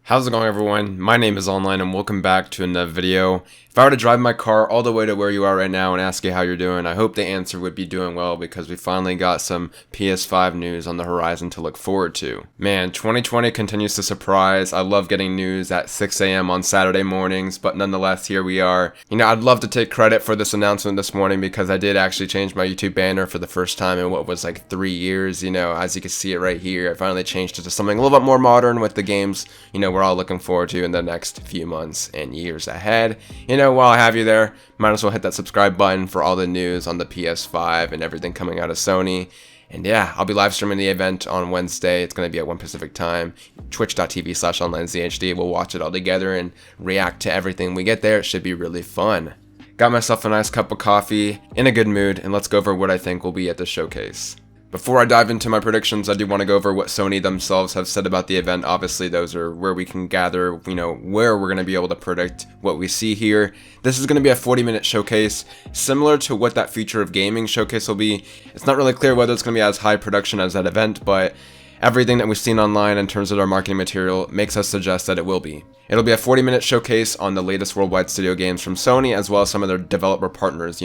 How's it going, everyone? My name is Online and welcome back to another video. If I were to drive my car all the way to where you are right now and ask you how you're doing, I hope the answer would be doing well because we finally got some PS5 news on the horizon to look forward to. Man, 2020 continues to surprise. I love getting news at 6 a.m. on Saturday mornings, but nonetheless, here we are. I'd love to take credit for this announcement this morning because I did actually change my YouTube banner for the first time in what was like 3 years. As you can see it right here, I finally changed it to something a little bit more modern with the games, we're all looking forward to in the next few months and years ahead. While I have you there, might as well hit that subscribe button for all the news on the PS5 and everything coming out of Sony. And yeah, I'll be live streaming the event on Wednesday. It's going to be at 1 Pacific time, twitch.tv/OnlineZhD. We'll watch it all together and react to everything we get there. It should be really fun. Got myself a nice cup of coffee, in a good mood, and let's go over what I think will be at the showcase. Before I dive into my predictions, I do want to go over what Sony themselves have said about the event. Obviously, those are where we can gather, where we're going to be able to predict what we see here. This is going to be a 40-minute showcase, similar to what that Future of Gaming showcase will be. It's not really clear whether it's going to be as high production as that event, but everything that we've seen online in terms of our marketing material makes us suggest that it will be. It'll be a 40-minute showcase on the latest worldwide studio games from Sony, as well as some of their developer partners,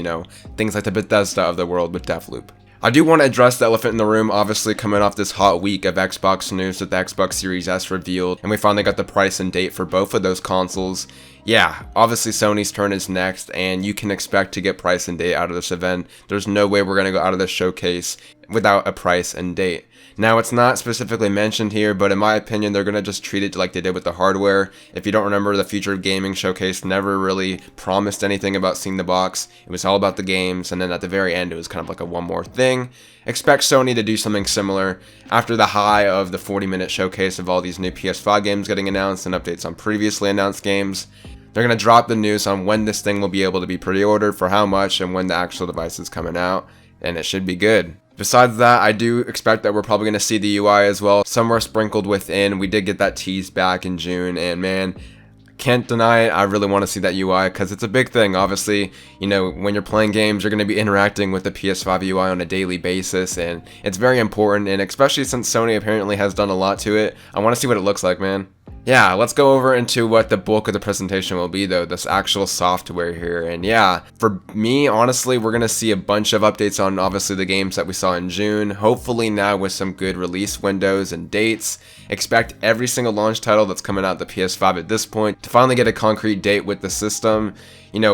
things like the Bethesda of the world with Deathloop. I do want to address the elephant in the room, obviously coming off this hot week of Xbox news with the Xbox Series S revealed, and we finally got the price and date for both of those consoles. Yeah, obviously Sony's turn is next, and you can expect to get price and date out of this event. There's no way we're going to go out of this showcase without a price and date. Now, it's not specifically mentioned here, but in my opinion, they're going to just treat it like they did with the hardware. If you don't remember, the Future of Gaming showcase never really promised anything about seeing the box. It was all about the games, and then at the very end, it was kind of like a one more thing. Expect Sony to do something similar. After the high of the 40-minute showcase of all these new PS5 games getting announced and updates on previously announced games, they're going to drop the news on when this thing will be able to be pre-ordered, for how much, and when the actual device is coming out, and it should be good. Besides that, I do expect that we're probably going to see the UI as well, somewhere sprinkled within. We did get that tease back in June, and man, can't deny it, I really want to see that UI because it's a big thing. Obviously, when you're playing games, you're going to be interacting with the PS5 UI on a daily basis, and it's very important, and especially since Sony apparently has done a lot to it, I want to see what it looks like, man. Yeah, let's go over into what the bulk of the presentation will be though, this actual software here. And yeah, for me, honestly, we're going to see a bunch of updates on obviously the games that we saw in June, hopefully now with some good release windows and dates. Expect every single launch title that's coming out the PS5 at this point to finally get a concrete date with the system.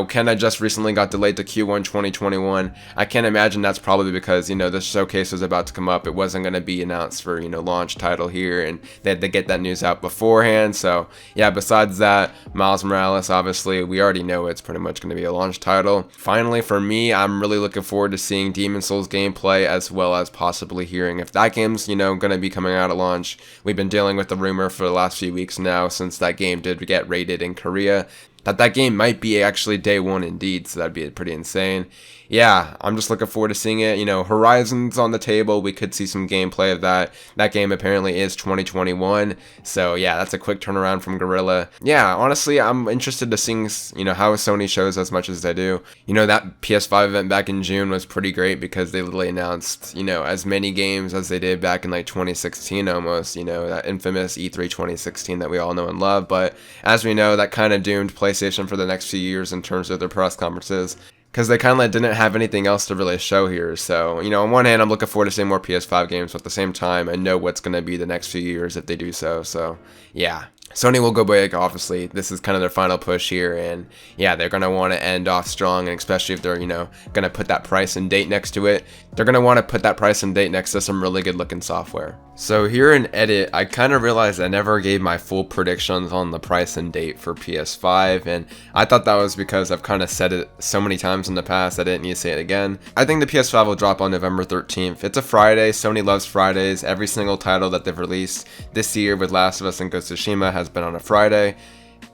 Kenna just recently got delayed to Q1 2021. I can't imagine that's probably because, this showcase was about to come up. It wasn't going to be announced for, launch title here, and they had to get that news out beforehand. So, yeah, besides that, Miles Morales, obviously, we already know it's pretty much going to be a launch title. Finally, for me, I'm really looking forward to seeing Demon's Souls gameplay, as well as possibly hearing if that game's, going to be coming out at launch. We've been dealing with the rumor for the last few weeks now, since that game did get rated in Korea, that game might be actually day one indeed, so that'd be pretty insane. Yeah, I'm just looking forward to seeing it. Horizon's on the table. We could see some gameplay of that. That game apparently is 2021. So yeah, that's a quick turnaround from Guerrilla. Yeah, honestly, I'm interested to seeing, how Sony shows as much as they do. That PS5 event back in June was pretty great because they literally announced, as many games as they did back in like 2016 almost, that infamous E3 2016 that we all know and love. But as we know, that kind of doomed PlayStation for the next few years in terms of their press conferences, because they kind of didn't have anything else to really show here. So, on one hand, I'm looking forward to seeing more PS5 games, but at the same time, I know what's going to be the next few years if they do so. So, yeah. Sony will go big, obviously. This is kind of their final push here, and yeah, they're going to want to end off strong, and especially if they're, going to put that price and date next to it. They're going to want to put that price and date next to some really good looking software. So here in edit, I kind of realized I never gave my full predictions on the price and date for PS5, and I thought that was because I've kind of said it so many times in the past I didn't need to say it again. I think the PS5 will drop on November 13th. It's a Friday. Sony loves Fridays. Every single title that they've released this year with Last of Us and Ghost of Tsushima has been on a Friday.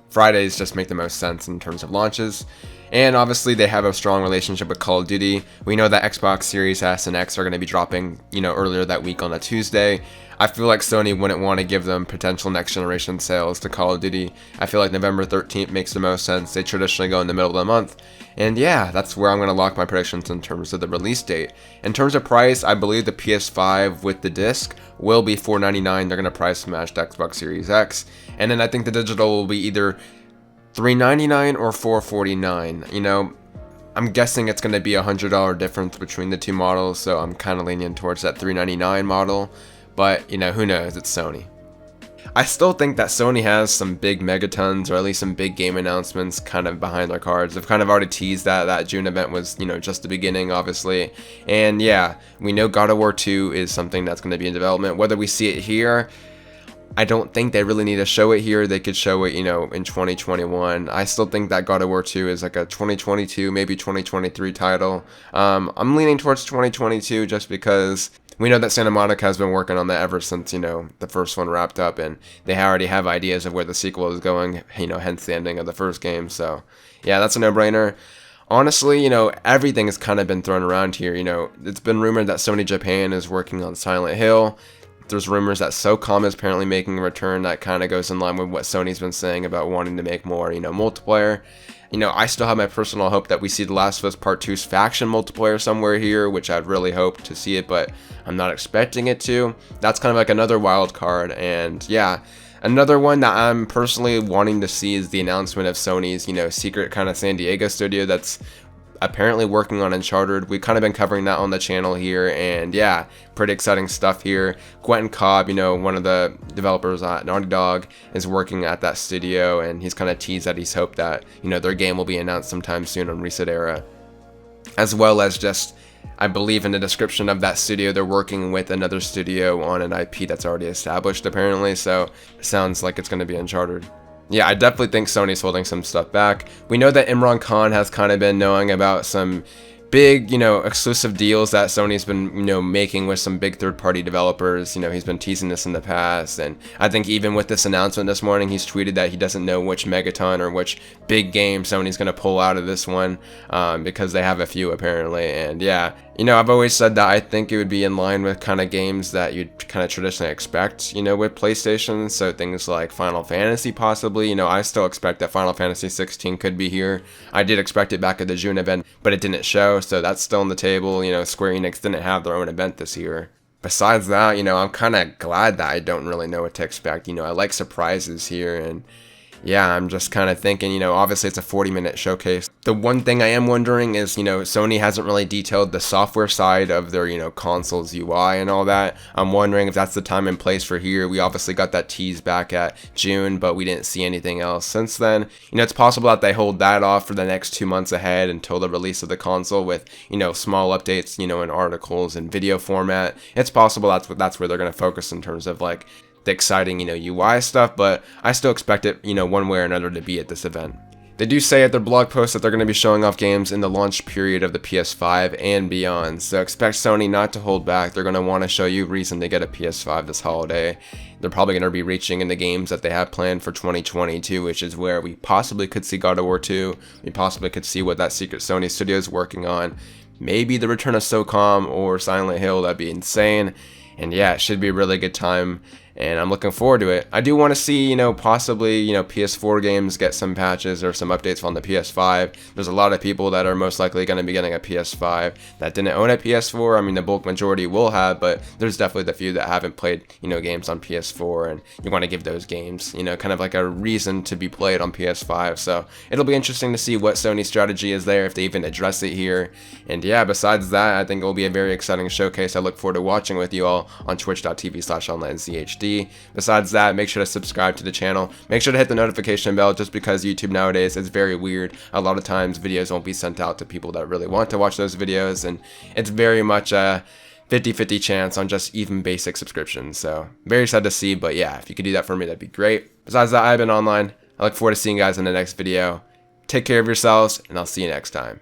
Fridays just make the most sense in terms of launches. And obviously they have a strong relationship with Call of Duty. We know that Xbox Series S and X are going to be dropping, earlier that week on a Tuesday. I feel like Sony wouldn't want to give them potential next generation sales to Call of Duty. I feel like November 13th makes the most sense. They traditionally go in the middle of the month. And yeah, that's where I'm going to lock my predictions in terms of the release date. In terms of price, I believe the PS5 with the disc will be $499. They're going to price match the Xbox Series X. And then I think the digital will be either $399 or $449. You know, I'm guessing it's going to be a $100 difference between the two models, so I'm kind of leaning towards that $399 model. But, you know, who knows? It's Sony. I still think that Sony has some big megatons, or at least some big game announcements kind of behind their cards. They've kind of already teased that June event was, you know, just the beginning, obviously. And yeah, we know God of War 2 is something that's going to be in development. Whether we see it here, I don't think they really need to show it here. They could show it, you know, in 2021. I still think that God of War 2 is like a 2022, maybe 2023 title. I'm leaning towards 2022 just because we know that Santa Monica has been working on that ever since, you know, the first one wrapped up, and they already have ideas of where the sequel is going, you know, hence the ending of the first game. So yeah, that's a no-brainer. Honestly, you know, everything has kind of been thrown around here. You know, it's been rumored that Sony Japan is working on Silent Hill. There's rumors that SOCOM is apparently making a return. That kind of goes in line with what Sony's been saying about wanting to make more, you know, multiplayer. You know, I still have my personal hope that we see The Last of Us Part 2's faction multiplayer somewhere here, which I'd really hope to see it, but I'm not expecting it to. That's kind of like another wild card. And yeah, another one that I'm personally wanting to see is the announcement of Sony's, you know, secret kind of San Diego studio that's apparently working on Uncharted. We've kind of been covering that on the channel here, and yeah, pretty exciting stuff here. Quentin Cobb, you know, one of the developers at Naughty Dog, is working at that studio, and he's kind of teased that he's hoped that, you know, their game will be announced sometime soon on Reset Era. As well as just, I believe in the description of that studio, they're working with another studio on an IP that's already established apparently, so it sounds like it's going to be Uncharted. Yeah, I definitely think Sony's holding some stuff back. We know that Imran Khan has kind of been knowing about some big, you know, exclusive deals that Sony's been, you know, making with some big third-party developers. You know, he's been teasing this in the past, and I think even with this announcement this morning, he's tweeted that he doesn't know which megaton or which big game Sony's going to pull out of this one, because they have a few apparently. And yeah, you know, I've always said that I think it would be in line with kind of games that you'd kind of traditionally expect, you know, with PlayStation. So things like Final Fantasy possibly. You know, I still expect that Final Fantasy 16 could be here. I did expect it back at the June event, but it didn't show, so that's still on the table. You know, Square Enix didn't have their own event this year. Besides that, you know, I'm kind of glad that I don't really know what to expect. You know, I like surprises here, and yeah, I'm just kind of thinking, you know, obviously it's a 40-minute showcase. The one thing I am wondering is, you know, Sony hasn't really detailed the software side of their, you know, consoles UI and all that. I'm wondering if that's the time and place for here. We obviously got that tease back at June, but we didn't see anything else since then. You know, it's possible that they hold that off for the next 2 months ahead until the release of the console with, you know, small updates, you know, in articles and video format. It's possible that's where they're going to focus in terms of like the exciting, you know, UI stuff, but I still expect it, you know, one way or another to be at this event. They do say at their blog post that they're going to be showing off games in the launch period of the PS5 and beyond, so expect Sony not to hold back. They're going to want to show you reason to get a PS5 this holiday. They're probably going to be reaching into games that they have planned for 2022, which is where we possibly could see God of War 2. We possibly could see what that secret Sony studio is working on. Maybe the return of SOCOM or Silent Hill. That'd be insane. And yeah, it should be a really good time, and I'm looking forward to it. I do want to see, you know, possibly, you know, PS4 games get some patches or some updates on the PS5. There's a lot of people that are most likely going to be getting a PS5 that didn't own a PS4. I mean, the bulk majority will have, but there's definitely the few that haven't played, you know, games on PS4, and you want to give those games, you know, kind of like a reason to be played on PS5. So it'll be interesting to see what Sony's strategy is there, if they even address it here. And yeah, besides that, I think it will be a very exciting showcase. I look forward to watching with you all on twitch.tv/OnlineZhD. Besides that, make sure to subscribe to the channel. Make sure to hit the notification bell, just because YouTube nowadays is very weird. A lot of times videos won't be sent out to people that really want to watch those videos, and it's very much a 50-50 chance on just even basic subscriptions. So very sad to see, but yeah, if you could do that for me, that'd be great. Besides that, I've been online. I look forward to seeing you guys in the next video. Take care of yourselves, and I'll see you next time.